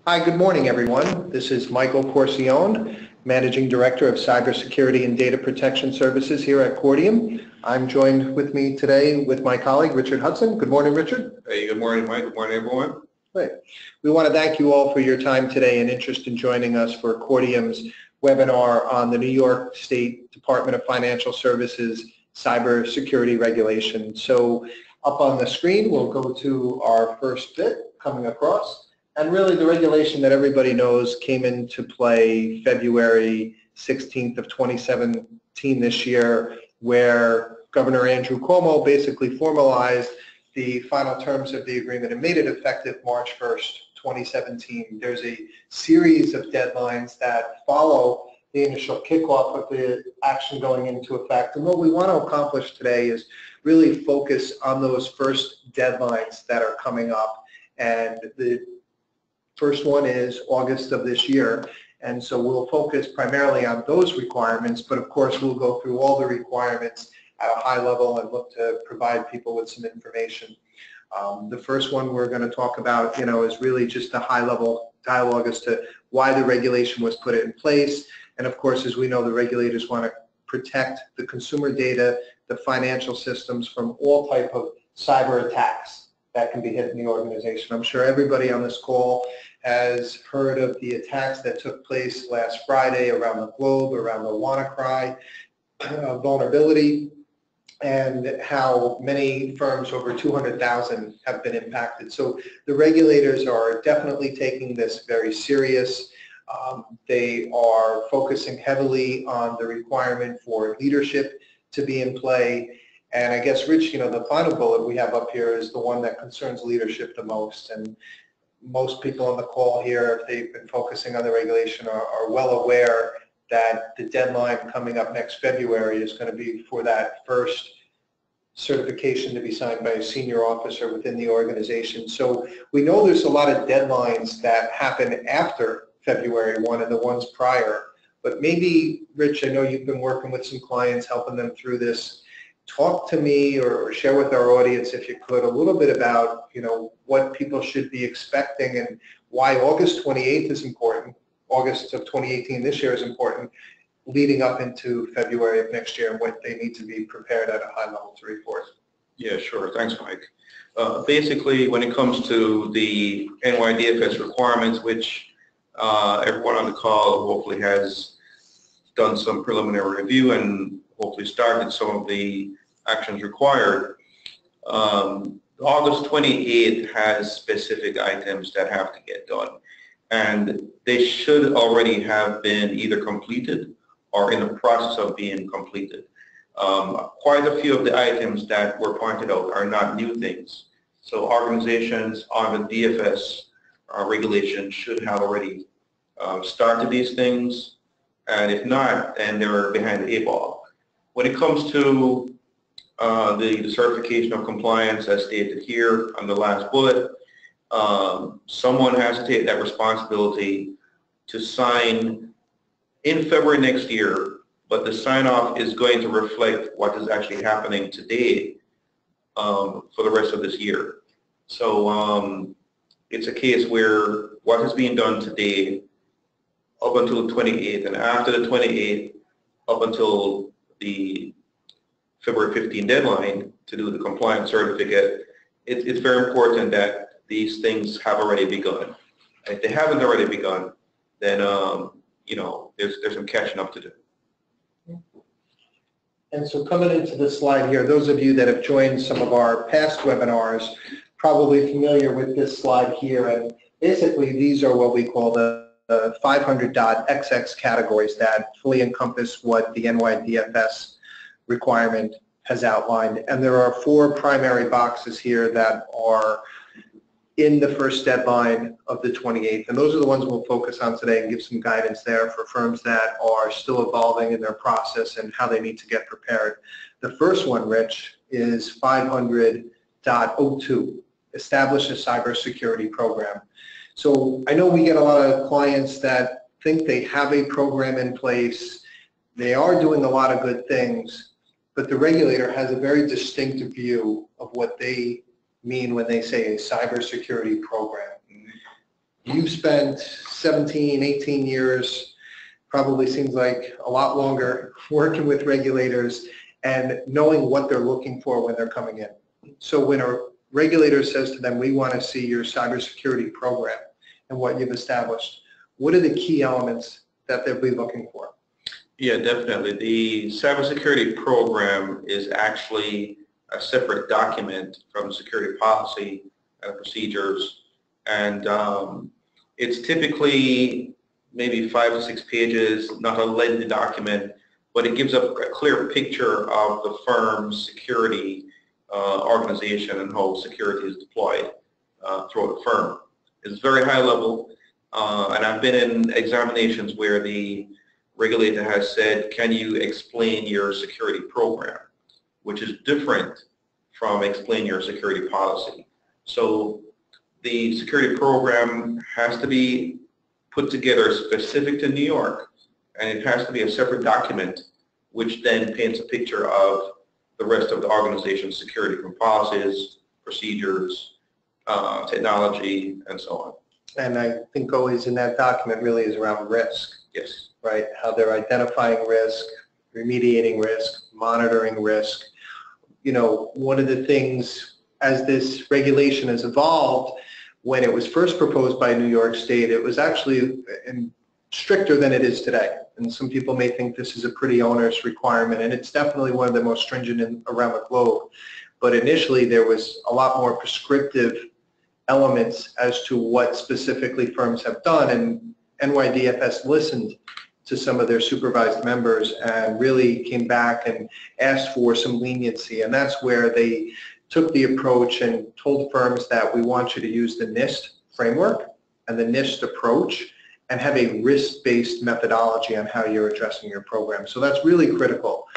Hi, good morning, everyone. This is Michael Corcione, Managing Director of Cybersecurity and Data Protection Services here at Cordium. I'm joined with me today with my colleague, Richard Hudson. Good morning, Richard. Hey, good morning, Mike. Good morning, everyone. Great. We want to thank you all for your time today and interest in joining us for Cordium's webinar on the New York State Department of Financial Services Cybersecurity Regulations. So up on the screen, we'll go to our first bit coming across. And really the regulation that everybody knows came into play February 16th of 2017 this year, where Governor Andrew Cuomo basically formalized the final terms of the agreement and made it effective March 1st, 2017. There's a series of deadlines that follow the initial kickoff of the action going into effect. And what we want to accomplish today is really focus on those first deadlines that are coming up. And the first one is August of this year, and so we'll focus primarily on those requirements, but of course we'll go through all the requirements at a high level and look to provide people with some information. The first one we're going to talk about, is really just a high-level dialogue as to why the regulation was put in place, and of course, as we know, the regulators want to protect the consumer data, the financial systems from all type of cyber attacks that can be hit in the organization. I'm sure everybody on this call has heard of the attacks that took place last Friday around the globe, around the WannaCry vulnerability, and how many firms, over 200,000, have been impacted. So the regulators are definitely taking this very serious. They are focusing heavily on the requirement for leadership to be in play. And I guess, Rich, the final bullet we have up here is the one that concerns leadership the most. And most people on the call here, if they've been focusing on the regulation, are well aware that the deadline coming up next February is going to be for that first certification to be signed by a senior officer within the organization. So we know there's a lot of deadlines that happen after February 1 and the ones prior. But maybe, Rich, I know you've been working with some clients, helping them through this. Talk to me or share with our audience, if you could, a little bit about, what people should be expecting and why August 28th is important, August of 2018 this year is important, leading up into February of next year, and what they need to be prepared at a high level to report. Yeah, sure. Thanks, Mike. Basically, when it comes to the NYDFS requirements, which everyone on the call hopefully has done some preliminary review and hopefully started some of the actions required. August 28th has specific items that have to get done, and they should already have been either completed or in the process of being completed. Quite a few of the items that were pointed out are not new things. So organizations on the DFS regulation should have already started these things, and if not, then they're behind the eight ball. When it comes to the certification of compliance, as stated here on the last bullet, someone has to take that responsibility to sign in February next year, but the sign-off is going to reflect what is actually happening today for the rest of this year. So it's a case where what is being done today up until the 28th, and after the 28th, up until the February 15 deadline to do the compliance certificate, it's very important that these things have already begun. And if they haven't already begun, then there's some catching up to do. And so coming into this slide here, those of you that have joined some of our past webinars probably familiar with this slide here. And basically these are what we call the 500.xx categories that fully encompass what the NYDFS requirement has outlined. And there are 4 primary boxes here that are in the first deadline of the 28th. And those are the ones we'll focus on today and give some guidance there for firms that are still evolving in their process and how they need to get prepared. The first one, Rich, is 500.02, establish a cybersecurity program. So I know we get a lot of clients that think they have a program in place. They are doing a lot of good things, but the regulator has a very distinctive view of what they mean when they say a cybersecurity program. You've spent 17, 18 years, probably seems like a lot longer, working with regulators and knowing what they're looking for when they're coming in. So when a regulator says to them, we want to see your cybersecurity program and what you've established, what are the key elements that they'll be looking for? Yeah, definitely. The cybersecurity program is actually a separate document from security policy and procedures, and it's typically maybe 5 to 6 pages, not a lengthy document, but it gives a clear picture of the firm's security organization and how security is deployed throughout the firm. It's very high level, and I've been in examinations where the regulator has said, can you explain your security program, which is different from explain your security policy. So the security program has to be put together specific to New York, and it has to be a separate document which then paints a picture of the rest of the organization's security from policies, procedures, technology, and so on. And I think always in that document really is around risk. Yes. Right? How they're identifying risk, remediating risk, monitoring risk. You know, one of the things as this regulation has evolved, when it was first proposed by New York State, it was actually stricter than it is today. And some people may think this is a pretty onerous requirement, and it's definitely one of the most stringent around the globe. But initially there was a lot more prescriptive elements as to what specifically firms have done, and NYDFS listened to some of their supervised members and really came back and asked for some leniency, and that's where they took the approach and told firms that we want you to use the NIST framework and the NIST approach and have a risk-based methodology on how you're addressing your program. So that's really critical.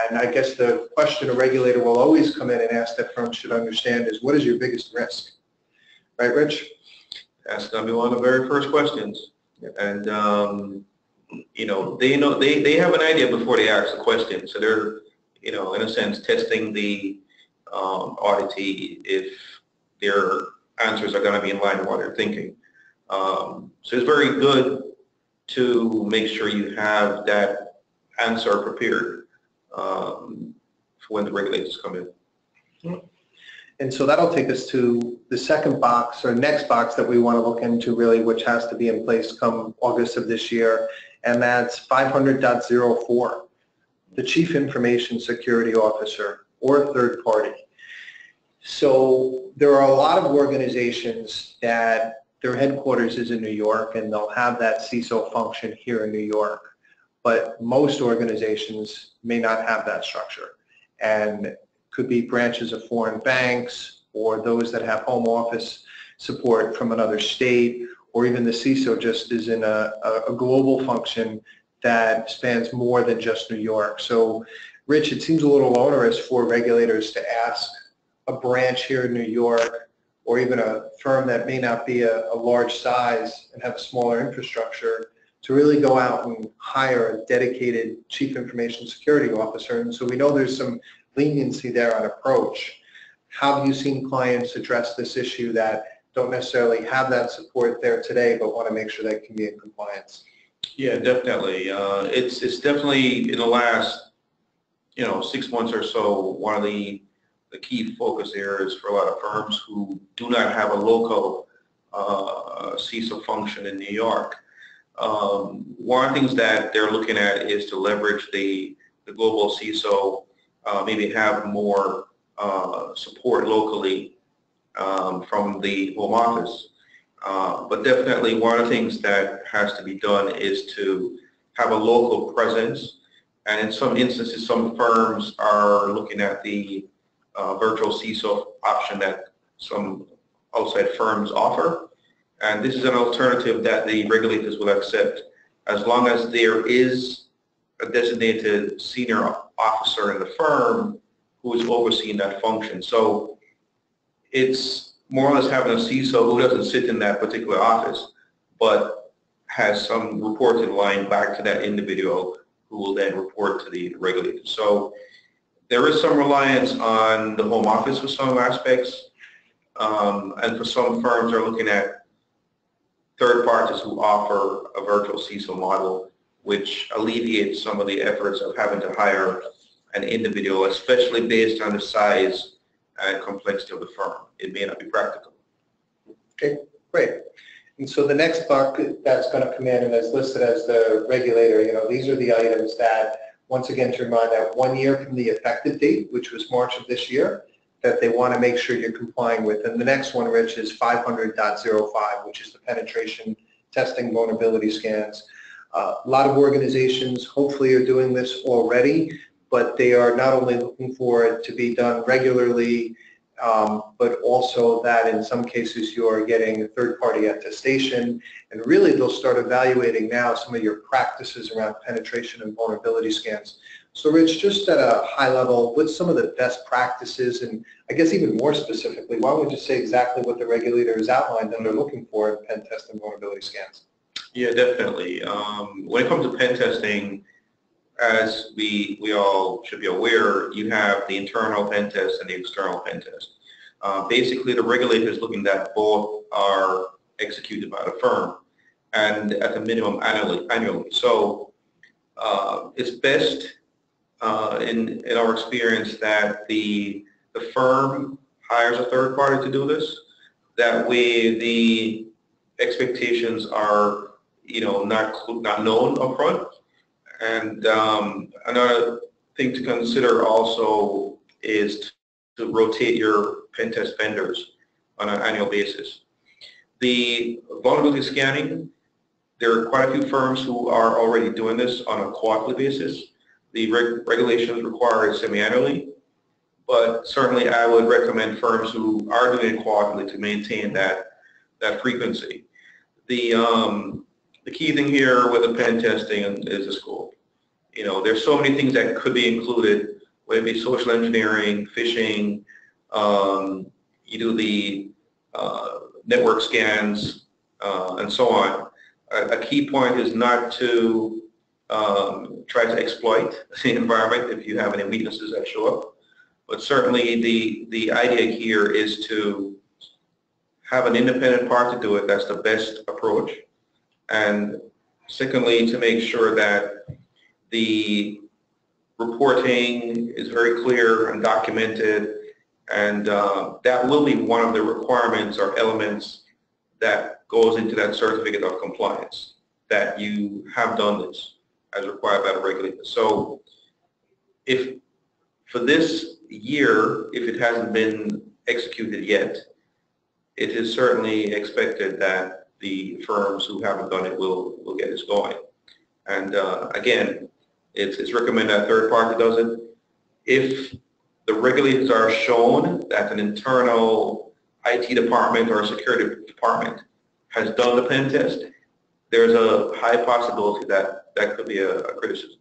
And I guess the question a regulator will always come in and ask that firms should understand is, what is your biggest risk? Right, Rich? That's going to be one of the very first questions. And you know, they have an idea before they ask the question. So they're, you know, in a sense, testing the auditee if their answers are going to be in line with what they're thinking. So it's very good to make sure you have that answer prepared for when the regulators come in. And so that'll take us to the second box, or next box that we want to look into really, which has to be in place come August of this year, and that's 500.04, the Chief Information Security Officer or third party. So there are a lot of organizations that their headquarters is in New York, and they'll have that CISO function here in New York, but most organizations may not have that structure, and could be branches of foreign banks or those that have home office support from another state, or even the CISO just is in a global function that spans more than just New York. So, Rich, it seems a little onerous for regulators to ask a branch here in New York, or even a firm that may not be a large size and have a smaller infrastructure, to really go out and hire a dedicated Chief Information Security Officer. And so we know there's some leniency there on approach. How have you seen clients address this issue that don't necessarily have that support there today, but want to make sure they can be in compliance? Yeah, definitely. It's definitely in the last 6 months or so, one of the key focus areas for a lot of firms who do not have a local CISO function in New York. One of the things that they're looking at is to leverage the global CISO, maybe have more support locally from the home office. But definitely one of the things that has to be done is to have a local presence. And in some instances, some firms are looking at the virtual CISO option that some outside firms offer. And this is an alternative that the regulators will accept as long as there is a designated senior officer in the firm who is overseeing that function. So it's more or less having a CISO who doesn't sit in that particular office, but has some reporting line back to that individual who will then report to the regulator. So there is some reliance on the home office for some aspects, and for some firms are looking at third parties who offer a virtual Cecil model, which alleviates some of the efforts of having to hire an individual, especially based on the size and complexity of the firm. It may not be practical. Okay, great. And so the next bucket that's going to come in and is listed as the regulator, these are the items that, once again, to remind that 1 year from the effective date, which was March of this year, that they want to make sure you're complying with. And the next one, Rich, is 500.05, which is the penetration testing vulnerability scans. A lot of organizations hopefully are doing this already, but they are not only looking for it to be done regularly, but also that in some cases you are getting third-party attestation, and really they'll start evaluating now some of your practices around penetration and vulnerability scans. So Rich, just at a high level, what's some of the best practices, and I guess even more specifically, why don't we just say exactly what the regulator has outlined and they're looking for in pen test and vulnerability scans? Yeah, definitely. When it comes to pen testing, as we all should be aware, you have the internal pen test and the external pen test. Basically, the regulator is looking that both are executed by the firm, and at the minimum annually. So it's best, in our experience, that the firm hires a third party to do this. That way, the expectations are not known upfront. And another thing to consider also is to rotate your pen test vendors on an annual basis. The vulnerability scanning, there are quite a few firms who are already doing this on a quarterly basis. The regulations require it semi-annually, but certainly I would recommend firms who are doing it quarterly to maintain that frequency. The key thing here with the pen testing is the scope. There's so many things that could be included, whether it be social engineering, phishing, you do the network scans, and so on. A key point is not to try to exploit the environment if you have any weaknesses that show up. But certainly the idea here is to have an independent part to do it. That's the best approach. And secondly, to make sure that the reporting is very clear and documented, and that will be one of the requirements or elements that goes into that certificate of compliance, that you have done this as required by the regulator. So if for this year, if it hasn't been executed yet, it is certainly expected that the firms who haven't done it will get this going. And again, it's recommended that third party does it. If the regulators are shown that an internal IT department or a security department has done the pen test, there's a high possibility that could be a criticism.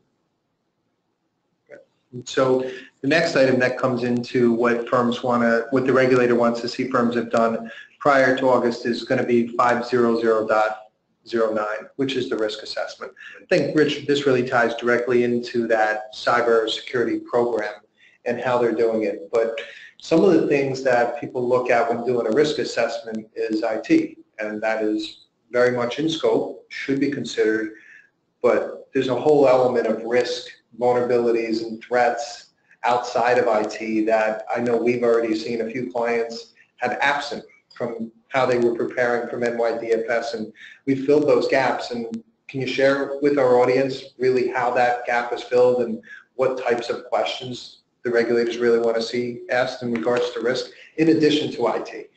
So the next item that comes into what the regulator wants to see firms have done prior to August is going to be 500.09, which is the risk assessment. I think, Rich, this really ties directly into that cybersecurity program and how they're doing it. But some of the things that people look at when doing a risk assessment is IT, and that is very much in scope, should be considered, but there's a whole element of risk, vulnerabilities, and threats outside of IT that I know we've already seen a few clients have absent from how they were preparing from NYDFS, and we filled those gaps. And can you share with our audience really how that gap is filled and what types of questions the regulators really want to see asked in regards to risk, in addition to IT?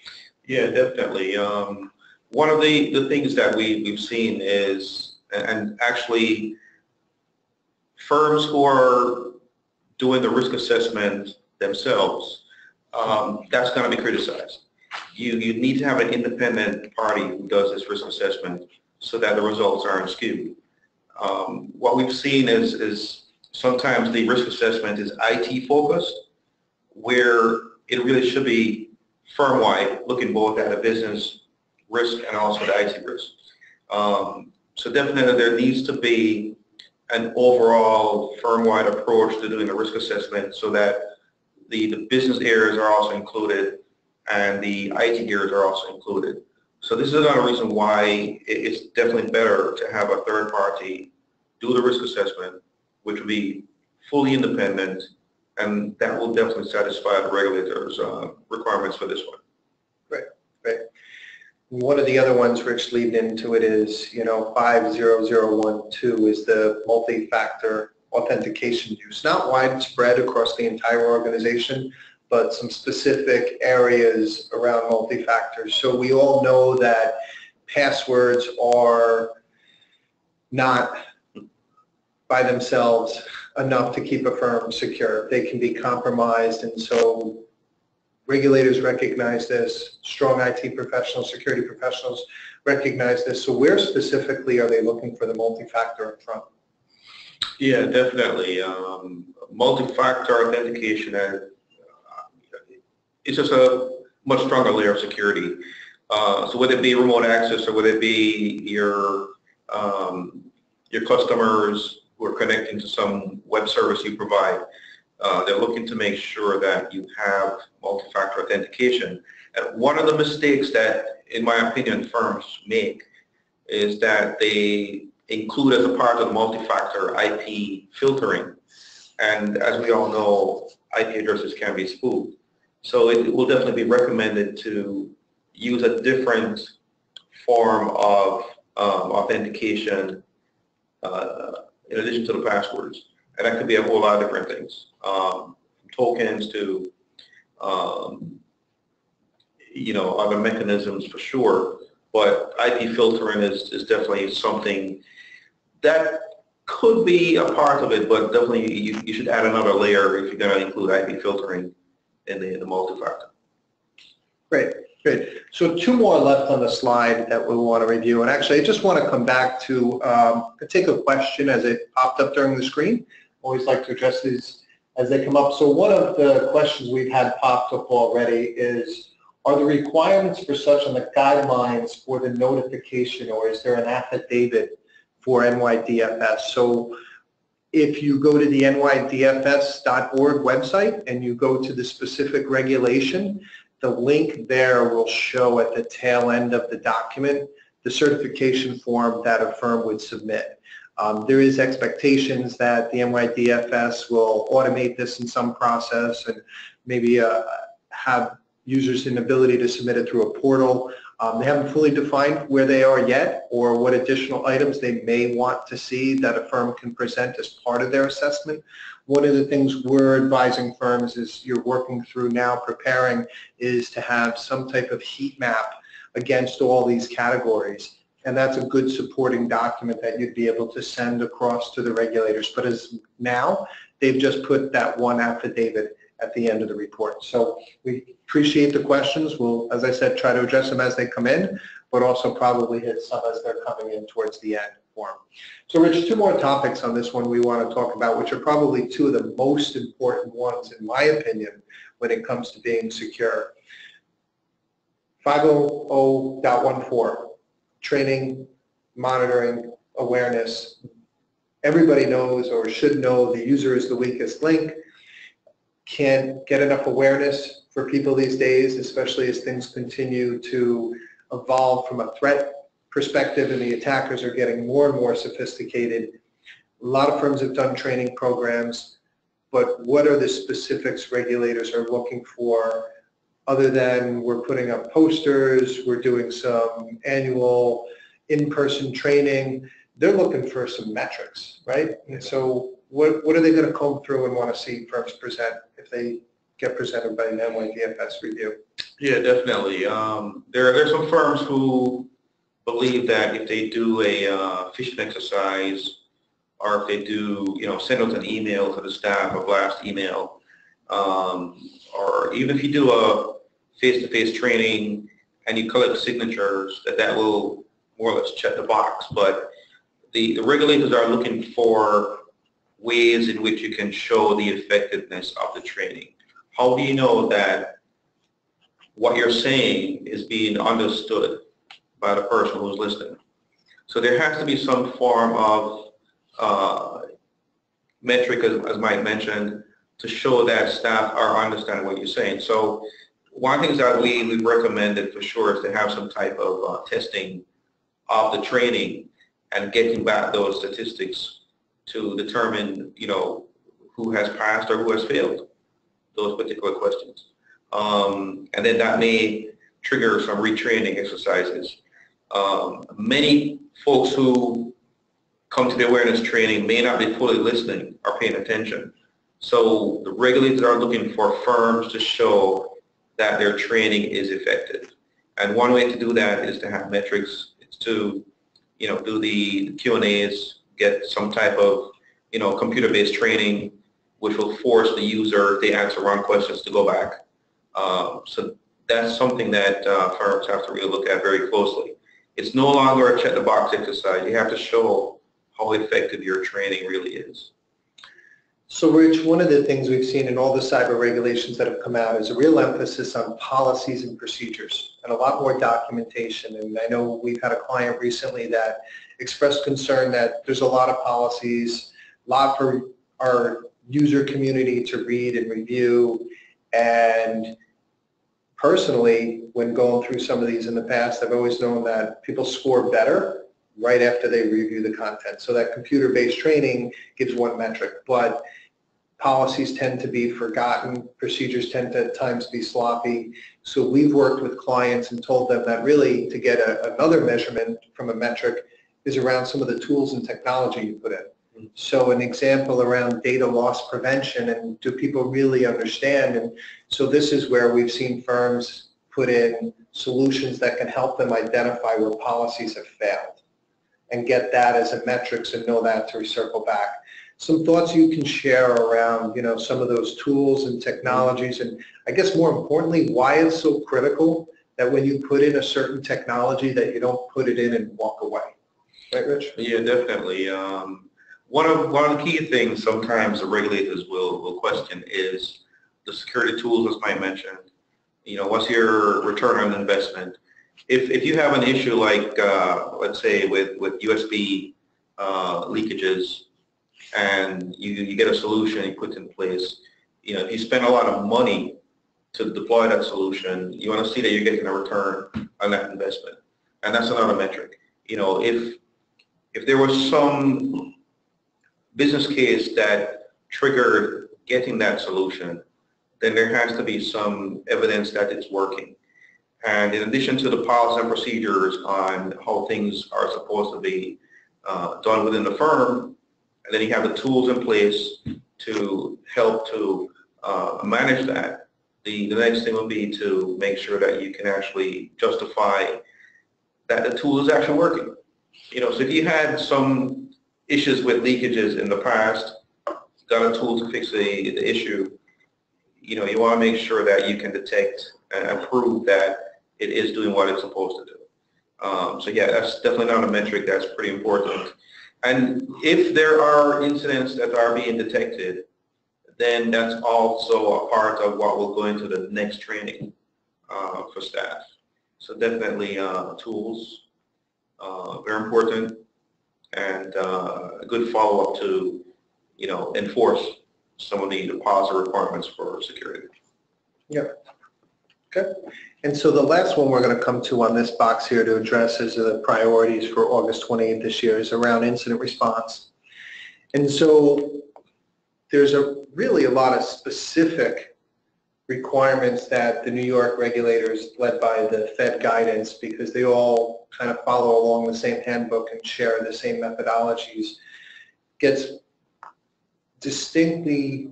Yeah, definitely. One of the things that we've seen is, and actually firms who are doing the risk assessment themselves, that's going to be criticized. You need to have an independent party who does this risk assessment so that the results aren't skewed. What we've seen is sometimes the risk assessment is IT focused, where it really should be firm-wide, looking both at a business risk and also the IT risk. So definitely there needs to be an overall firm-wide approach to doing the risk assessment so that the business areas are also included and the IT areas are also included. So this is another reason why it's definitely better to have a third party do the risk assessment, which will be fully independent, and that will definitely satisfy the regulators' requirements for this one. Right, right. One of the other ones Rich leaned into it is, 50012 is the multi-factor authentication use. Not widespread across the entire organization, but some specific areas around multi-factors. So we all know that passwords are not by themselves enough to keep a firm secure. They can be compromised, and so regulators recognize this, strong IT professionals, security professionals recognize this. So where specifically are they looking for the multi-factor up front? Yeah, definitely. Multi-factor authentication, it's just a much stronger layer of security. So whether it be remote access or whether it be your customers who are connecting to some web service you provide, they're looking to make sure that you have multi-factor authentication. And one of the mistakes that, in my opinion, firms make is that they include as a part of multi-factor IP filtering. And as we all know, IP addresses can be spoofed. So it will definitely be recommended to use a different form of authentication in addition to the passwords. And that could be a whole lot of different things, from tokens to other mechanisms for sure. But IP filtering is definitely something that could be a part of it, but definitely you should add another layer if you're going to include IP filtering in the multi-factor. Great, great. So two more left on the slide that we want to review. And actually, I just want to come back to take a question as it popped up during the screen. Always like to address these as they come up. So one of the questions we've had popped up already is, are the requirements for such on the guidelines for the notification, or is there an affidavit for NYDFS? So if you go to the NYDFS.org website and you go to the specific regulation, the link there will show at the tail end of the document the certification form that a firm would submit. There is expectations that the NYDFS will automate this in some process and maybe have users an ability to submit it through a portal. They haven't fully defined where they are yet or what additional items they may want to see that a firm can present as part of their assessment. One of the things we're advising firms is you're working through now, preparing, is to have some type of heat map against all these categories. And that's a good supporting document that you'd be able to send across to the regulators. But as now, they've just put that one affidavit at the end of the report. So we appreciate the questions. We'll, as I said, try to address them as they come in, but also probably hit some as they're coming in towards the end for them. So Rich, two more topics on this one we want to talk about, which are probably two of the most important ones, in my opinion, when it comes to being secure. 500.14, training, monitoring, awareness. Everybody knows or should know the user is the weakest link. Can't get enough awareness for people these days, especially as things continue to evolve from a threat perspective and the attackers are getting more and more sophisticated. A lot of firms have done training programs, but what are the specifics regulators are looking for other than we're putting up posters, we're doing some annual in-person training? They're looking for some metrics, right? And so what are they going to comb through and want to see firms present if they get presented by an NYDFS review? Yeah, definitely. There are some firms who believe that if they do a phishing exercise, or if they do, send out an email to the staff, a blast email, or even if you do a face-to-face training and you collect signatures, that will more or less check the box. But the regulators are looking for ways in which you can show the effectiveness of the training. How do you know that what you're saying is being understood by the person who's listening? So there has to be some form of metric, as Mike mentioned, to show that staff are understanding what you're saying. So one of the things that we've recommended for sure is to have some type of testing of the training and getting back those statistics to determine, who has passed or who has failed those particular questions. And then that may trigger some retraining exercises. Many folks who come to the awareness training may not be fully listening or paying attention. So the regulators are looking for firms to show that their training is effective. And one way to do that is to have metrics. It's to, do the Q&As, get some type of, computer-based training, which will force the user, if they answer wrong questions, to go back. So that's something that firms have to really look at very closely. It's no longer a check-the-box exercise. You have to show how effective your training really is. So Rich, one of the things we've seen in all the cyber regulations that have come out is a real emphasis on policies and procedures and a lot more documentation. And I know we've had a client recently that expressed concern that there's a lot of policies, a lot for our user community to read and review. And personally, when going through some of these in the past, I've always known that people score better right after they review the content. So that computer-based training gives one metric, but policies tend to be forgotten, procedures tend to at times be sloppy. So we've worked with clients and told them that really to get another measurement from a metric is around some of the tools and technology you put in. So an example around data loss prevention, and do people really understand? And so this is where we've seen firms put in solutions that can help them identify where policies have failed and get that as a metrics and know that to recircle back. Some thoughts you can share around, some of those tools and technologies, and I guess more importantly, why it's so critical that when you put in a certain technology that you don't put it in and walk away. Right, Rich? Yeah, definitely. One of the key things sometimes the regulators will question is the security tools, as I mentioned. What's your return on investment? If you have an issue like, let's say, with USB leakages, and you get a solution you put in place, if you spend a lot of money to deploy that solution, you want to see that you're getting a return on that investment. And that's another metric. If there was some business case that triggered getting that solution, then there has to be some evidence that it's working. And in addition to the policies and procedures on how things are supposed to be done within the firm, and then you have the tools in place to help to manage that. The next thing will be to make sure that you can actually justify that the tool is actually working. So if you had some issues with leakages in the past, got a tool to fix the issue, you want to make sure that you can detect and prove that it is doing what it's supposed to do. So yeah, that's definitely not a metric. That's pretty important. And if there are incidents that are being detected, then that's also a part of what will go into the next training for staff. So definitely tools, very important, and a good follow-up to, enforce some of the policy requirements for security. Yep. Okay. And so the last one we're going to come to on this box here to address as the priorities for August 28th this year is around incident response. And so there's really a lot of specific requirements that the New York regulators, led by the Fed guidance, because they all kind of follow along the same handbook and share the same methodologies, gets distinctly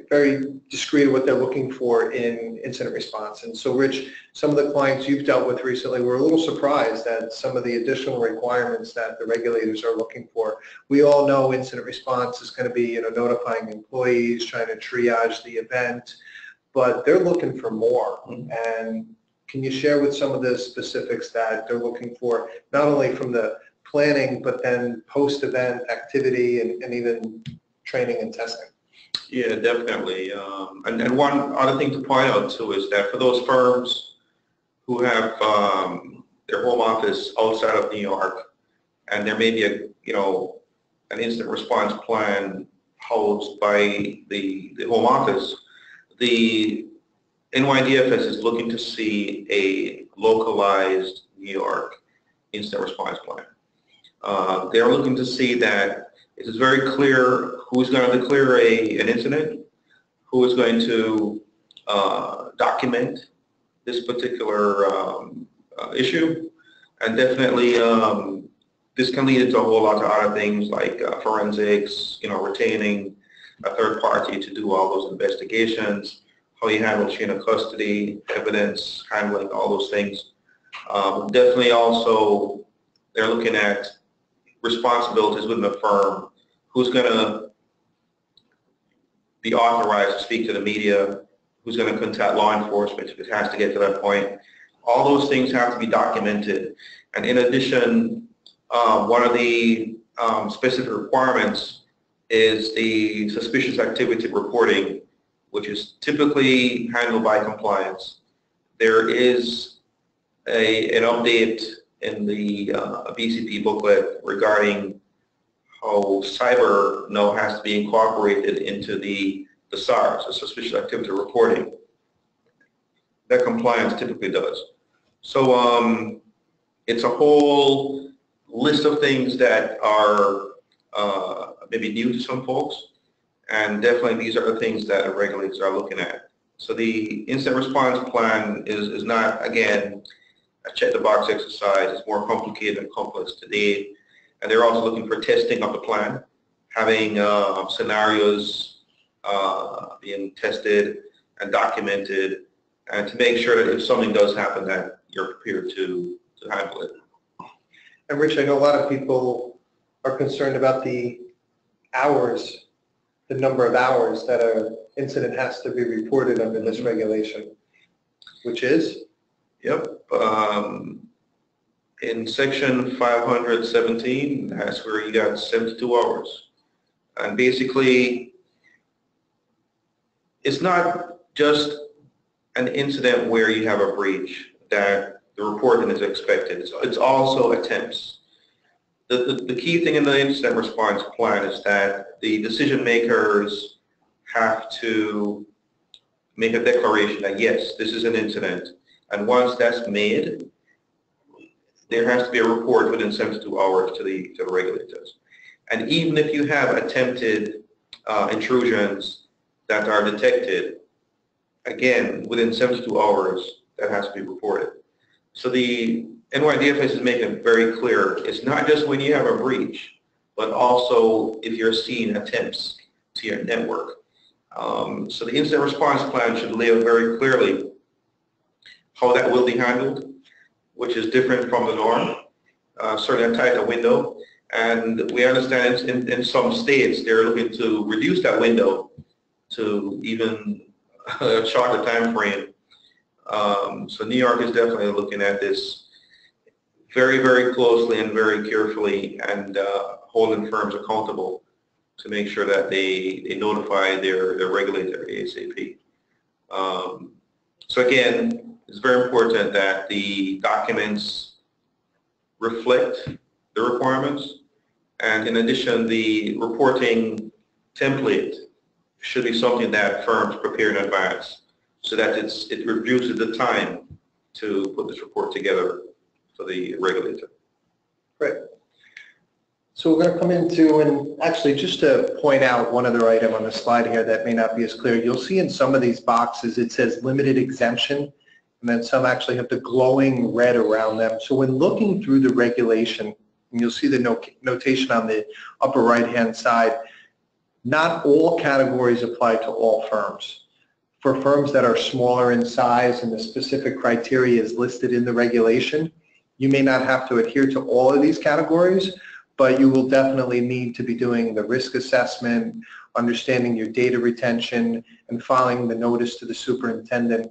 very discreet what they're looking for in incident response. And so, Rich, some of the clients you've dealt with recently were a little surprised at some of the additional requirements that the regulators are looking for. We all know incident response is going to be, notifying employees, trying to triage the event, but they're looking for more. And can you share with some of the specifics that they're looking for, not only from the planning, but then post-event activity and even training and testing? Yeah, definitely. And one other thing to point out too is that for those firms who have their home office outside of New York, and there may be an incident response plan housed by the home office, the NYDFS is looking to see a localized New York incident response plan. They're looking to see that it is very clear who's going to declare an incident, who is going to document this particular issue, and definitely this can lead into a whole lot of other things like forensics, retaining a third party to do all those investigations, how you handle chain of custody, evidence handling, all those things. Definitely also they're looking at responsibilities within the firm, who's going to be authorized to speak to the media, who's going to contact law enforcement if it has to get to that point. All those things have to be documented. And in addition, one of the specific requirements is the suspicious activity reporting, which is typically handled by compliance. There is an update in the BCP booklet regarding how cyber now has to be incorporated into the SARS, the suspicious activity reporting, that compliance typically does. So it's a whole list of things that are maybe new to some folks, and definitely these are the things that the regulators are looking at. So the incident response plan is not, again, a check-the-box exercise. It's more complicated and complex today. And they're also looking for testing of the plan, having scenarios being tested and documented, and to make sure that if something does happen that you're prepared to handle it. And Rich, I know a lot of people are concerned about the hours, the number of hours that an incident has to be reported under this regulation, which is? Yep. In section 517, that's where you got 72 hours. And basically, it's not just an incident where you have a breach that the reporting is expected. It's also attempts. The key thing in the incident response plan is that the decision makers have to make a declaration that yes, this is an incident. And once that's made, there has to be a report within 72 hours to the regulators. And even if you have attempted intrusions that are detected, again, within 72 hours, that has to be reported. So the NYDFS is making it very clear, it's not just when you have a breach, but also if you're seeing attempts to your network. So the incident response plan should lay out very clearly how that will be handled, which is different from the norm, certainly a tighter window. And we understand in some states they're looking to reduce that window to even a shorter time frame. So New York is definitely looking at this very, very closely and very carefully, and holding firms accountable to make sure that they notify their regulator ASAP. So again, it's very important that the documents reflect the requirements, and in addition, the reporting template should be something that firms prepare in advance so that it reduces the time to put this report together for the regulator. Great. So we're going to come into, and actually just to point out one other item on the slide here that may not be as clear, you'll see in some of these boxes it says limited exemption, and then some actually have the glowing red around them. So when looking through the regulation, and you'll see the notation on the upper right-hand side, not all categories apply to all firms. For firms that are smaller in size and the specific criteria is listed in the regulation, you may not have to adhere to all of these categories, but you will definitely need to be doing the risk assessment, understanding your data retention, and filing the notice to the superintendent.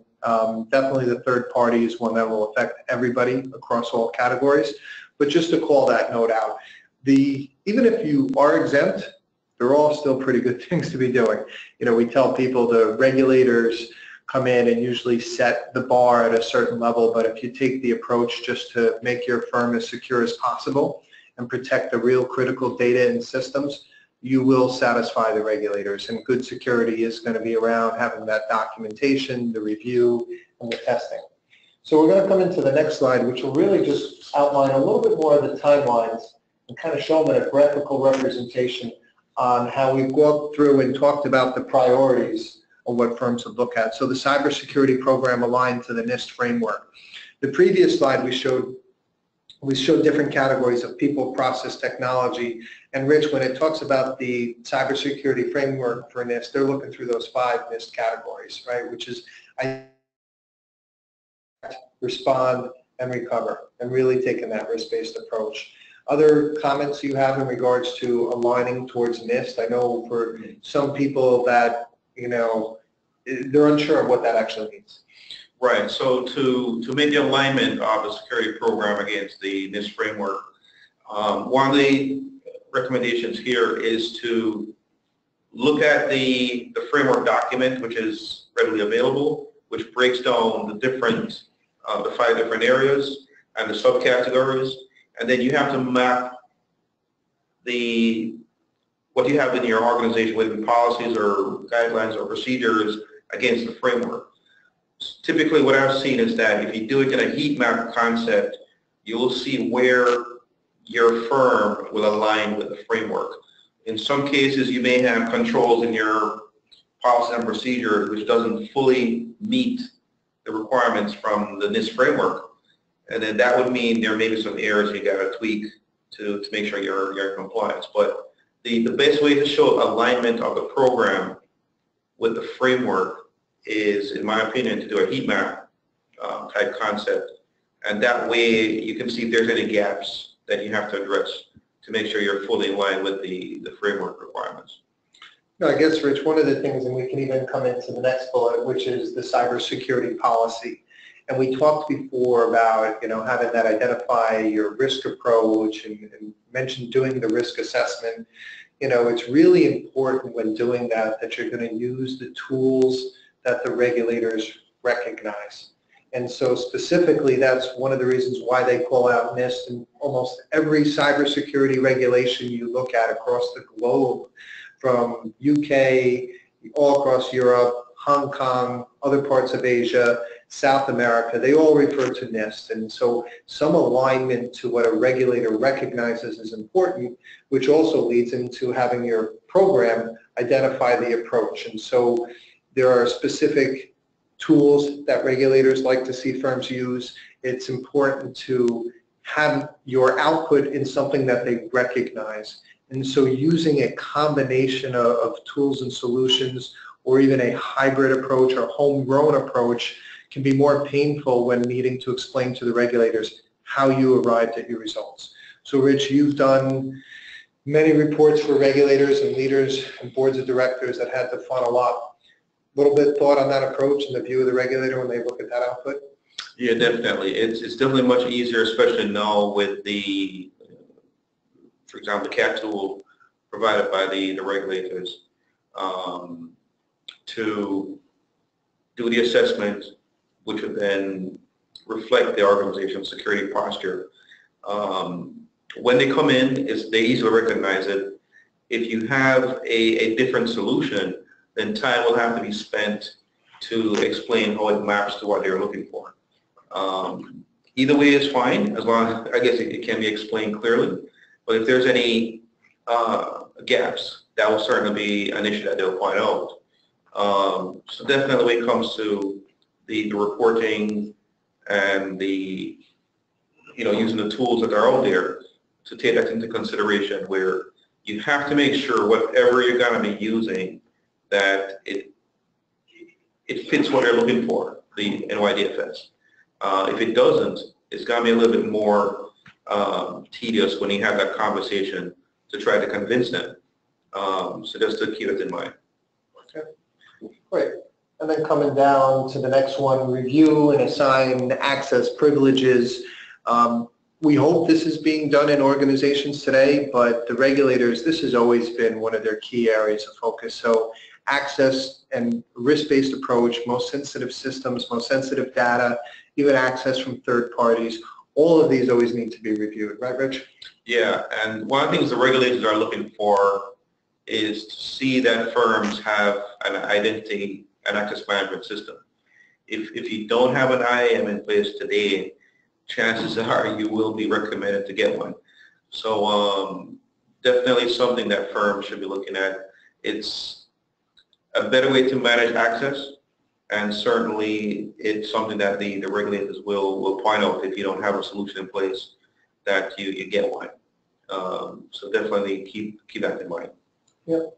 Definitely the third party is one that will affect everybody across all categories. But just to call that note out, even if you are exempt, they're all still pretty good things to be doing. You know, we tell people the regulators come in and usually set the bar at a certain level, but if you take the approach just to make your firm as secure as possible and protect the real critical data and systems, you will satisfy the regulators. And good security is going to be around having that documentation, the review, and the testing. So we're going to come into the next slide, which will really just outline a little bit more of the timelines and kind of show them a graphical representation on how we've walked through and talked about the priorities of what firms would look at. So the cybersecurity program aligned to the NIST framework. The previous slide we showed different categories of people, process, technology, and Rich, when it talks about the cybersecurity framework for NIST, they're looking through those 5 NIST categories, right, which is respond, and recover, and really taking that risk-based approach. Other comments you have in regards to aligning towards NIST? I know for some people that, you know, they're unsure of what that actually means. Right. So to make the alignment of the security program against the NIST framework, one of the recommendations here is to look at the framework document, which is readily available, which breaks down the different the 5 different areas and the subcategories, and then you have to map what you have in your organization, whether it be policies or guidelines or procedures, against the framework. Typically what I've seen is that if you do it in a heat map concept, you will see where your firm will align with the framework. In some cases you may have controls in your policy and procedures which doesn't fully meet the requirements from the NIST framework, and then that would mean there may be some errors you got to tweak to make sure you're in compliance. But the best way to show alignment of the program with the framework is, in my opinion, to do a heat map type concept, and that way you can see if there's any gaps that you have to address to make sure you're fully in line with the framework requirements. No, I guess, Rich, one of the things, and we can even come into the next bullet, which is the cybersecurity policy. And we talked before about, you know, having that identify your risk approach and mentioned doing the risk assessment. You know, it's really important when doing that you're going to use the tools that the regulators recognize. And so specifically, that's one of the reasons why they call out NIST in almost every cybersecurity regulation you look at across the globe, from UK, all across Europe, Hong Kong, other parts of Asia, South America, they all refer to NIST. And so some alignment to what a regulator recognizes is important, which also leads into having your program identify the approach. And so there are specific tools that regulators like to see firms use. It's important to have your output in something that they recognize. And so using a combination of tools and solutions, or even a hybrid approach or homegrown approach, can be more painful when needing to explain to the regulators how you arrived at your results. So Rich, you've done many reports for regulators and leaders and boards of directors that had to funnel up. A little bit thought on that approach and the view of the regulator when they look at that output? Yeah, definitely. It's definitely much easier, especially now with the, for example, the CAT tool provided by the regulators, to do the assessment, which would then reflect the organization's security posture. When they come in, they easily recognize it. If you have a different solution, then time will have to be spent to explain how it maps to what they're looking for. Either way is fine, as long as, I guess, it can be explained clearly. But if there's any gaps, that will certainly be an issue that they'll point out. So definitely when it comes to the reporting and the, using the tools that are out there, to take that into consideration, where you have to make sure whatever you're going to be using, that it fits what they're looking for, the NYDFS. If it doesn't, it's going to be a little bit more tedious when you have that conversation to try to convince them. So just to keep it in mind. Okay, great. And then coming down to the next one, review and assign access privileges. We hope this is being done in organizations today, but the regulators, this has always been one of their key areas of focus. So access and risk-based approach, most sensitive systems, most sensitive data, even access from third parties, all of these always need to be reviewed, right, Rich? Yeah, and one of the things the regulators are looking for is to see that firms have an identity and access management system. If you don't have an IAM in place today, chances are you will be recommended to get one. So definitely something that firms should be looking at. It's a better way to manage access, and certainly it's something that the regulators will point out if you don't have a solution in place that you get one. So definitely keep that in mind. Yep.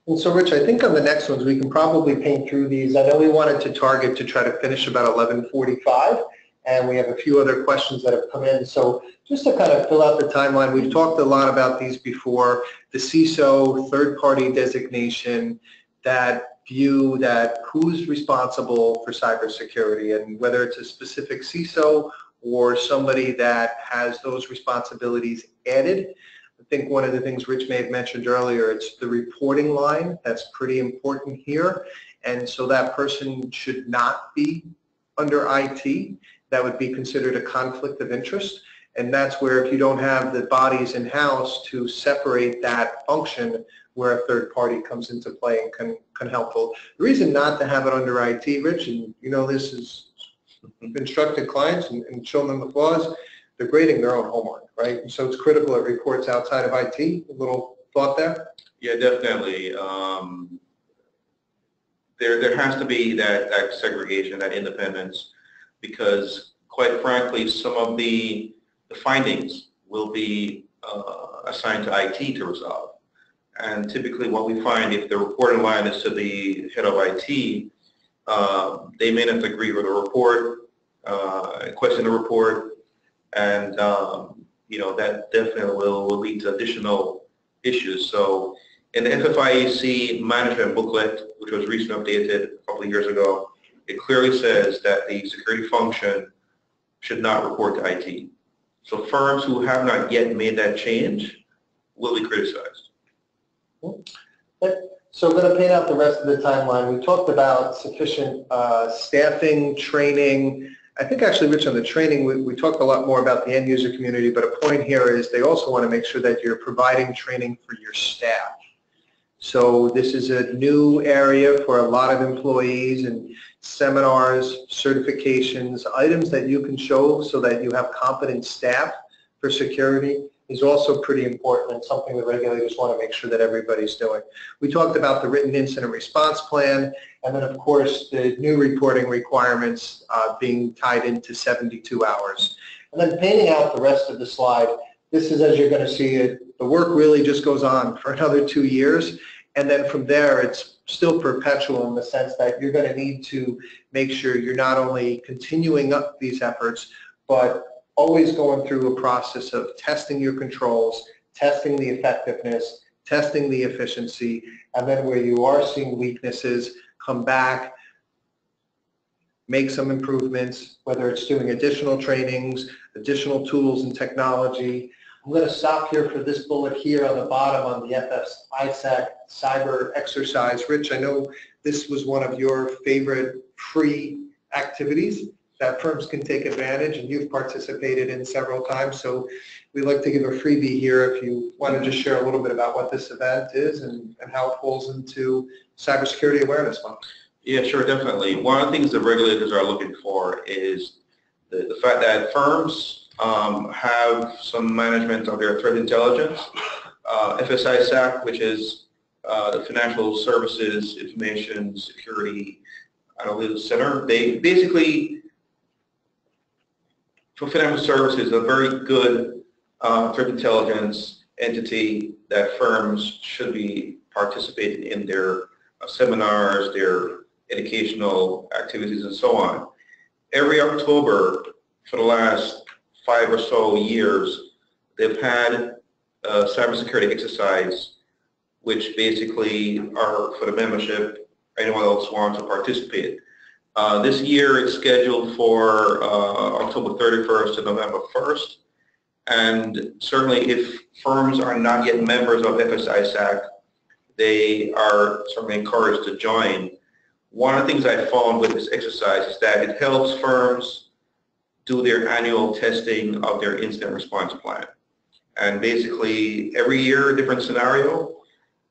And so, Rich, I think on the next ones we can probably paint through these. I know we wanted to target to try to finish about 11:45, and we have a few other questions that have come in. So just to kind of fill out the timeline, we've talked a lot about these before. The CISO, third-party designation, that view that who's responsible for cybersecurity, and whether it's a specific CISO or somebody that has those responsibilities added. I think one of the things Rich may have mentioned earlier, it's the reporting line that's pretty important here, and so that person should not be under IT. That would be considered a conflict of interest, and that's where if you don't have the bodies in-house to separate that function, where a third party comes into play and can help. The reason not to have it under IT, Rich, and you know this is instructed clients and showing them the flaws, they're grading their own homework, right? And so it's critical it reports outside of IT. A little thought there? Yeah, definitely. There has to be that segregation, that independence, because quite frankly, some of the findings will be assigned to IT to resolve. And typically what we find, if the reporting line is to the head of IT, they may not agree with the report, question the report, and you know, that definitely will lead to additional issues. So in the FFIEC management booklet, which was recently updated a couple of years ago, it clearly says that the security function should not report to IT. So firms who have not yet made that change will be criticized. So I'm going to paint out the rest of the timeline. We talked about sufficient staffing, training. I think actually, Rich, on the training, we talked a lot more about the end user community, but a point here is they also want to make sure that you're providing training for your staff. So this is a new area for a lot of employees, and seminars, certifications, items that you can show so that you have competent staff for security is also pretty important, and something the regulators want to make sure that everybody's doing. We talked about the written incident response plan, and then of course the new reporting requirements being tied into 72 hours. And then painting out the rest of the slide, this is, as you're going to see it, the work really just goes on for another 2 years, and then from there it's still perpetual in the sense that you're going to need to make sure you're not only continuing up these efforts, but always going through a process of testing your controls, testing the effectiveness, testing the efficiency, and then where you are seeing weaknesses, come back, make some improvements, whether it's doing additional trainings, additional tools and technology. I'm going to stop here for this bullet here on the bottom on the FS-ISAC cyber exercise. Rich, I know this was one of your favorite free activities that firms can take advantage, and you've participated in several times. So we'd like to give a freebie here if you want to just share a little bit about what this event is and how it falls into Cybersecurity Awareness Month. Yeah, sure, definitely. One of the things the regulators are looking for is the fact that firms have some management of their threat intelligence. FS-ISAC, which is the Financial Services Information Security Analytics Center, they basically, for financial services, a very good threat intelligence entity that firms should be participating in their seminars, their educational activities, and so on. Every October for the last 5 or so years, they've had a cybersecurity exercise, which basically are for the membership, anyone else who wants to participate. This year it's scheduled for October 31st to November 1st, and certainly if firms are not yet members of FS-ISAC, they are certainly encouraged to join. One of the things I found with this exercise is that it helps firms do their annual testing of their incident response plan. And basically every year a different scenario,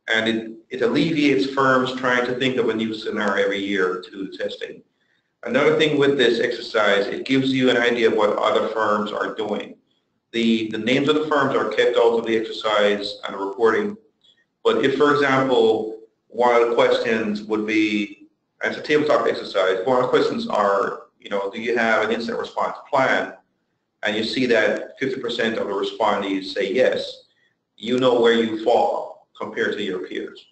and it alleviates firms trying to think of a new scenario every year to do the testing. Another thing with this exercise, it gives you an idea of what other firms are doing. The names of the firms are kept out of the exercise and the reporting, but if, for example, one of the questions would be, and it's a tabletop exercise, one of the questions are, do you have an incident response plan? And you see that 50% of the respondents say yes, you know where you fall compared to your peers.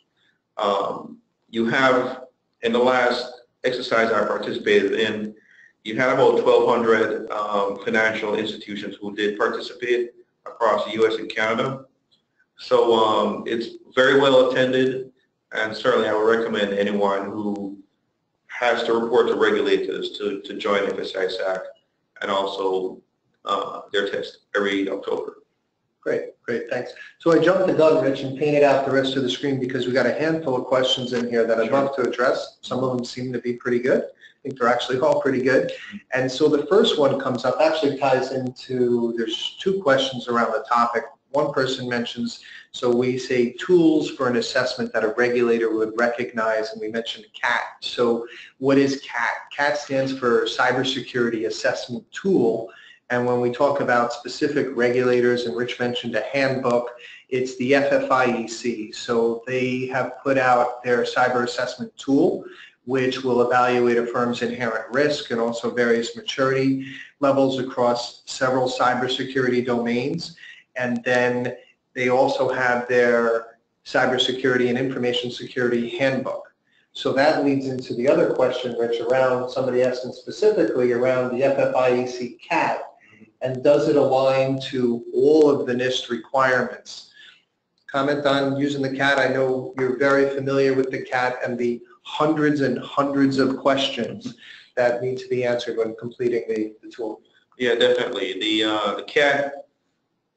You have, in the last exercise I participated in, you had about 1,200 financial institutions who did participate across the U.S. and Canada. So it's very well attended, and certainly I would recommend anyone who has to report to regulators to join FSISAC and also their test every October. Great, thanks. So I jumped the gun, Rich, and painted out the rest of the screen because we got a handful of questions in here that I'd love to address. Some of them seem to be pretty good. I think they're actually all pretty good. And so the first one comes up, actually ties into, there's two questions around the topic. One person mentions, so we say tools for an assessment that a regulator would recognize, and we mentioned CAT. So what is CAT? CAT stands for Cybersecurity Assessment Tool. And when we talk about specific regulators, and Rich mentioned a handbook, it's the FFIEC. So they have put out their cyber assessment tool, which will evaluate a firm's inherent risk and also various maturity levels across several cybersecurity domains. And then they also have their cybersecurity and information security handbook. So that leads into the other question, Rich, around somebody asking specifically around the FFIEC CAT. And does it align to all of the NIST requirements? Comment on using the CAT. I know you're very familiar with the CAT and the hundreds and hundreds of questions that need to be answered when completing the tool. Yeah, definitely. The CAT,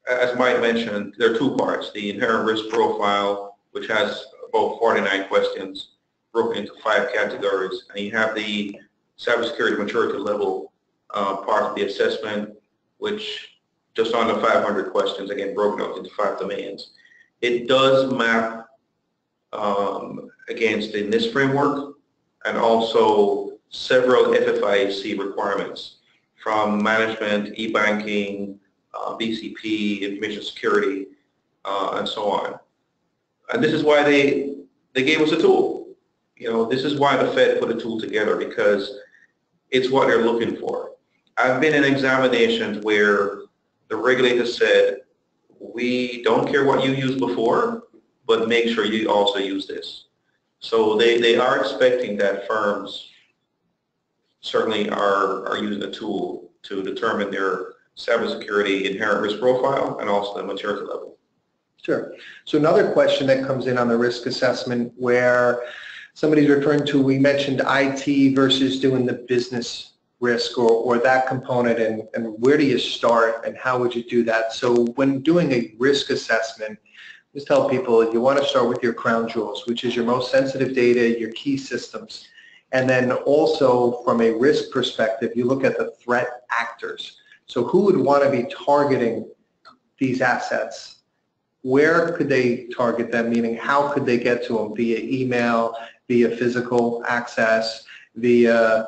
as Mike mentioned, there are two parts. The inherent risk profile, which has about 49 questions broken into 5 categories, and you have the cybersecurity maturity level part of the assessment, which just under 500 questions, again, broken out into 5 domains. It does map against the NIST framework and also several FFIEC requirements from management, e-banking, BCP, information security, and so on. And this is why they gave us a tool. This is why the Fed put a tool together, because it's what they're looking for. I've been in examinations where the regulator said, we don't care what you used before, but make sure you also use this. So they are expecting that firms certainly are using a tool to determine their cybersecurity inherent risk profile and also the maturity level. Sure. So another question that comes in on the risk assessment where somebody's referring to, we mentioned IT versus doing the business risk or that component, and where do you start and how would you do that? So when doing a risk assessment, just tell people you want to start with your crown jewels, which is your most sensitive data, your key systems. And then also from a risk perspective, you look at the threat actors. So who would want to be targeting these assets? Where could they target them, meaning how could they get to them? Via email, via physical access, via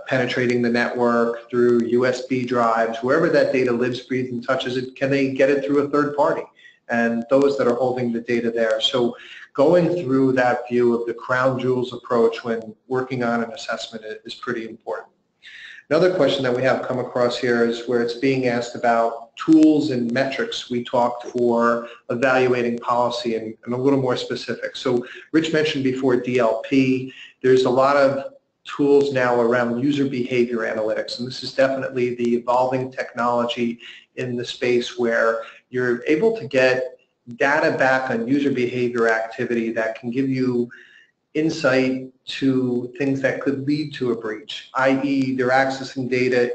penetrating the network, through USB drives, wherever that data lives, breathes, and touches it, can they get it through a third party? And those that are holding the data there. So going through that view of the crown jewels approach when working on an assessment is pretty important. Another question that we have come across here is where it's being asked about tools and metrics we talked for evaluating policy and a little more specific. So Rich mentioned before DLP. There's a lot of tools now around user behavior analytics, and this is definitely the evolving technology in the space where you're able to get data back on user behavior activity that can give you insight to things that could lead to a breach, i.e. they're accessing data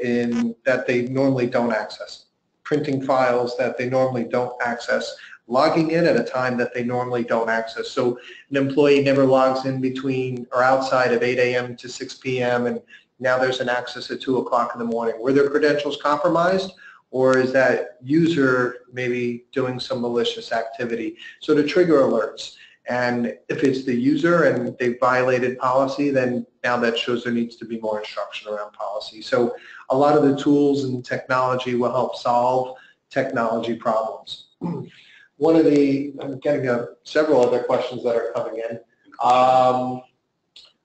that they normally don't access, printing files that they normally don't access, logging in at a time that they normally don't access. So an employee never logs in between or outside of 8 a.m. to 6 p.m. and now there's an access at 2 o'clock in the morning. Were their credentials compromised? Or is that user maybe doing some malicious activity? So to trigger alerts. And if it's the user and they violated policy, then now that shows there needs to be more instruction around policy. So a lot of the tools and technology will help solve technology problems. One of the, I'm getting several other questions that are coming in.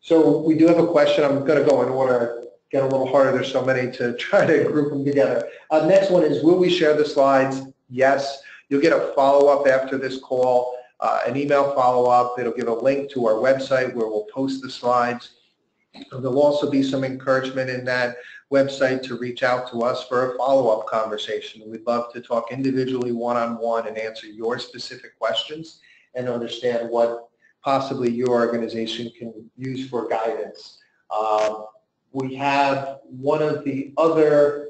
So we do have a question. I'm going to go in order, get a little harder. There's so many to try to group them together. Next one is, will we share the slides? Yes. You'll get a follow-up after this call, an email follow-up. It'll give a link to our website where we'll post the slides. There'll also be some encouragement in that website to reach out to us for a follow-up conversation. We'd love to talk individually one-on-one and answer your specific questions and understand what possibly your organization can use for guidance. We have one of the other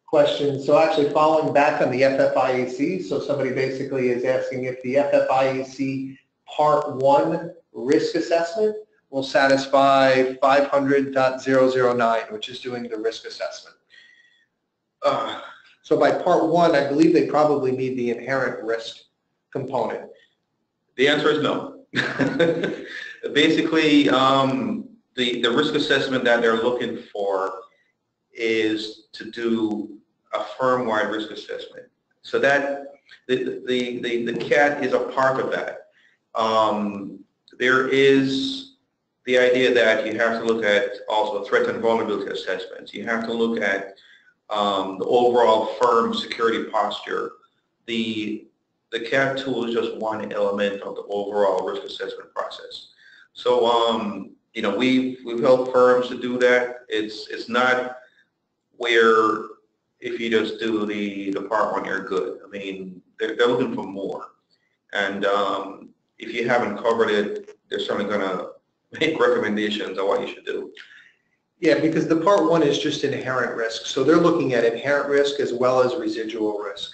questions, so actually following back on the FFIEC, so somebody basically is asking if the FFIEC Part 1 risk assessment will satisfy 500.009, which is doing the risk assessment. So by Part 1, I believe they probably need the inherent risk component. The answer is no. Basically, the risk assessment that they're looking for is to do a firm-wide risk assessment. So that the CAT is a part of that. There is the idea that you have to look at also threat and vulnerability assessments. You have to look at the overall firm security posture. The CAT tool is just one element of the overall risk assessment process. So you know, we've helped firms to do that. It's not where if you just do the Part 1, you're good. I mean, they're looking for more. And if you haven't covered it, they're certainly going to make recommendations on what you should do. Yeah, because the Part 1 is just inherent risk. So they're looking at inherent risk as well as residual risk.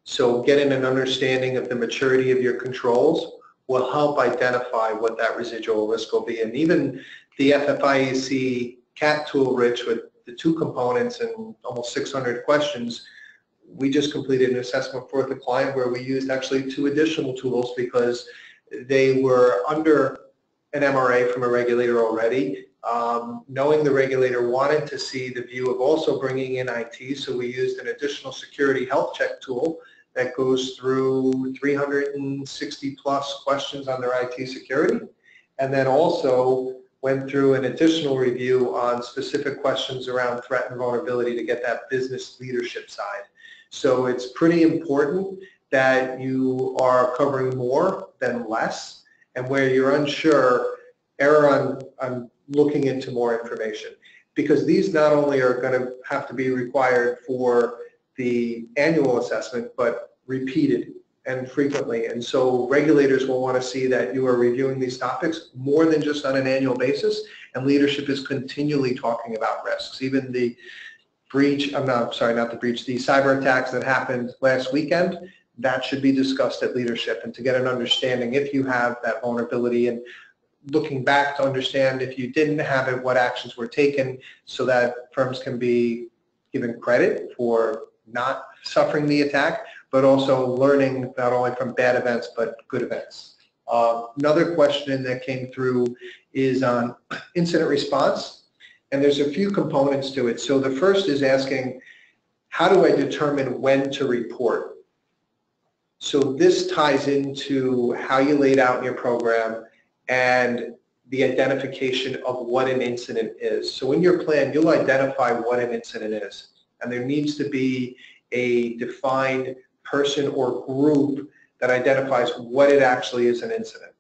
So getting an understanding of the maturity of your controls will help identify what that residual risk will be. And even the FFIEC CAT tool, Rich, with the 2 components and almost 600 questions, we just completed an assessment for the client where we used actually 2 additional tools because they were under an MRA from a regulator already. Knowing the regulator wanted to see the view of also bringing in IT, so we used an additional security health check tool that goes through 360 plus questions on their IT security, and then also went through an additional review on specific questions around threat and vulnerability to get that business leadership side. So it's pretty important that you are covering more than less, and where you're unsure, err on looking into more information, because these not only are going to have to be required for the annual assessment, but repeated and frequently. And so regulators will want to see that you are reviewing these topics more than just on an annual basis, and leadership is continually talking about risks. Even the breach, the cyber attacks that happened last weekend, that should be discussed at leadership, and to get an understanding if you have that vulnerability, and looking back to understand if you didn't have it, what actions were taken, so that firms can be given credit for not suffering the attack, but also learning not only from bad events, but good events. Another question that came through is on incident response, and there's a few components to it. So the first is asking, how do I determine when to report? So this ties into how you laid out in your program and the identification of what an incident is. So in your plan, you'll identify what an incident is, and there needs to be a defined person or group that identifies what it actually is an incident.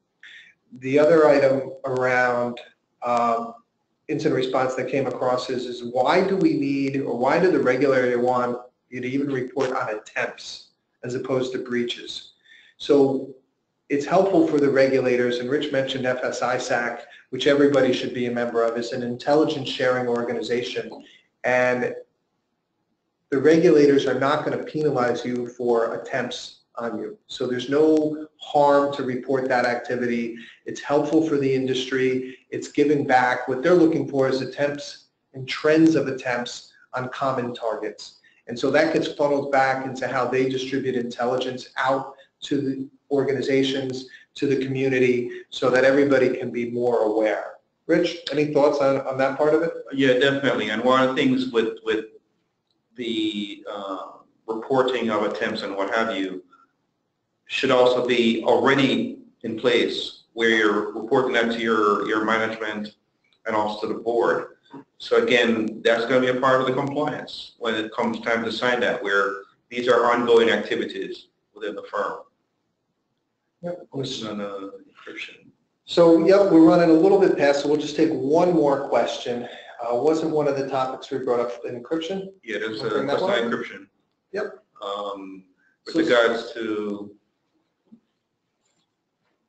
The other item around incident response that came across is why do we need, or why do the regulator want you to even report on attempts as opposed to breaches? So it's helpful for the regulators, and Rich mentioned FSISAC, which everybody should be a member of. It's an intelligence sharing organization, and the regulators are not going to penalize you for attempts on you. So there's no harm to report that activity. It's helpful for the industry. It's giving back. What they're looking for is attempts and trends of attempts on common targets. And so that gets funneled back into how they distribute intelligence out to the organizations to the community so that everybody can be more aware. Rich, any thoughts on that part of it? Yeah, definitely. And one of the things with the reporting of attempts and what have you should also be already in place where you're reporting that to your management and also to the board. So again, that's going to be a part of the compliance when it comes time to sign that, where these are ongoing activities within the firm. Yep. Question on encryption. So, yep, we're running a little bit past, so we'll just take one more question. Wasn't one of the topics we brought up encryption? Yeah, there's a question on encryption. Yep. With regards to...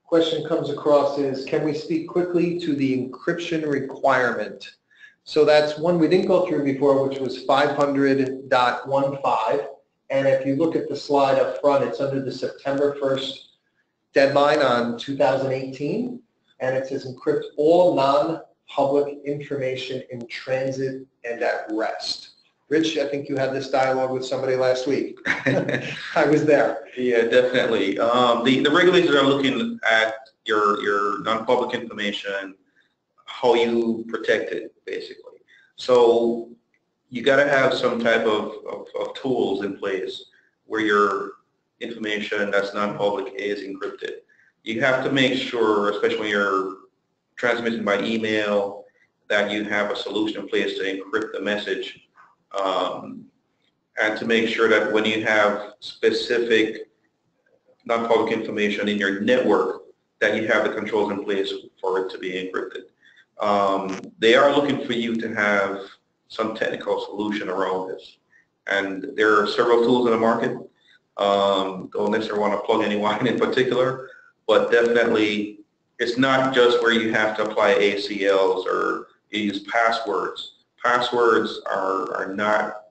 Question comes across is, can we speak quickly to the encryption requirement? So that's one we didn't go through before, which was 500.15. And if you look at the slide up front, it's under the September 1st deadline on 2018. And it says encrypt all non-public information in transit and at rest. Rich, I think you had this dialogue with somebody last week. I was there. Yeah, definitely. The regulators are looking at your non-public information, how you protect it, basically. So you got to have some type of tools in place where your information that's non-public is encrypted. You have to make sure, especially when you're transmitting by email, that you have a solution in place to encrypt the message. And to make sure that when you have specific non-public information in your network, that you have the controls in place for it to be encrypted. They are looking for you to have some technical solution around this. And there are several tools in the market. Don't necessarily want to plug anyone in particular, but definitely it's not just where you have to apply ACLs or you use passwords. Passwords are not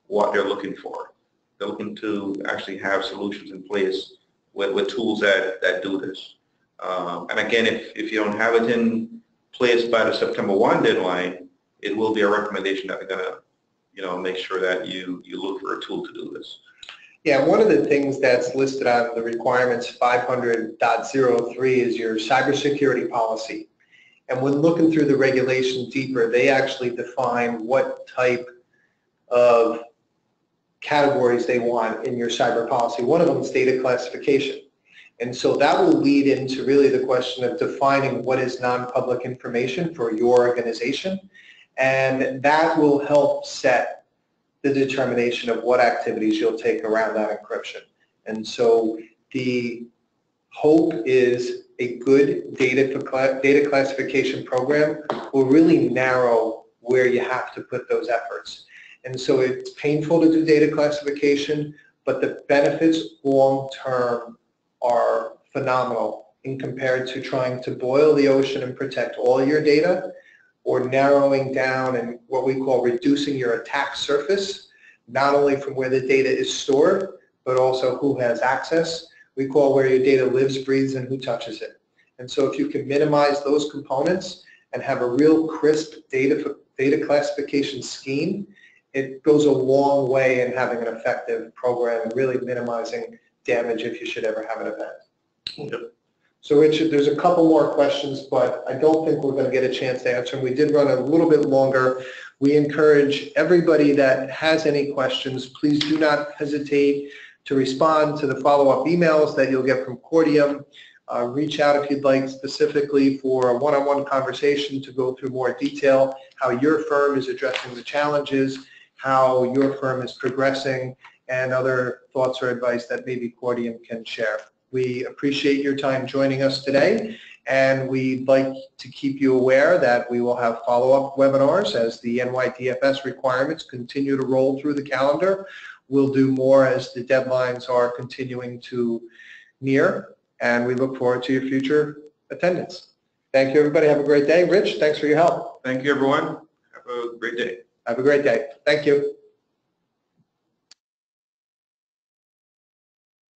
what they're looking for. They're looking to actually have solutions in place with tools that do this. And again, if you don't have it in place by the September 1 deadline, it will be a recommendation that they're going to make sure that you look for a tool to do this. Yeah, one of the things that's listed on the requirements 500.03 is your cybersecurity policy. And when looking through the regulation deeper, they actually define what type of categories they want in your cyber policy. One of them is data classification. And so that will lead into really the question of defining what is non-public information for your organization. And that will help set the determination of what activities you'll take around that encryption. And so the hope is a good data classification program will really narrow where you have to put those efforts. And so it's painful to do data classification, but the benefits long-term are phenomenal in compared to trying to boil the ocean and protect all your data, or narrowing down and what we call reducing your attack surface, not only from where the data is stored, but also who has access. We call where your data lives, breathes, and who touches it. And so if you can minimize those components and have a real crisp data classification scheme, it goes a long way in having an effective program and really minimizing damage if you should ever have an event. Yep. So Richard, there's a couple more questions, but I don't think we're going to get a chance to answer them. We did run a little bit longer. We encourage everybody that has any questions, please do not hesitate to respond to the follow-up emails that you'll get from Cordium. Reach out if you'd like specifically for a one-on-one conversation to go through more detail, how your firm is addressing the challenges, how your firm is progressing, and other thoughts or advice that maybe Cordium can share. We appreciate your time joining us today, and we'd like to keep you aware that we will have follow-up webinars as the NYDFS requirements continue to roll through the calendar. We'll do more as the deadlines are continuing to near, and we look forward to your future attendance. Thank you, everybody. Have a great day. Rich, thanks for your help. Thank you, everyone. Have a great day. Have a great day. Thank you.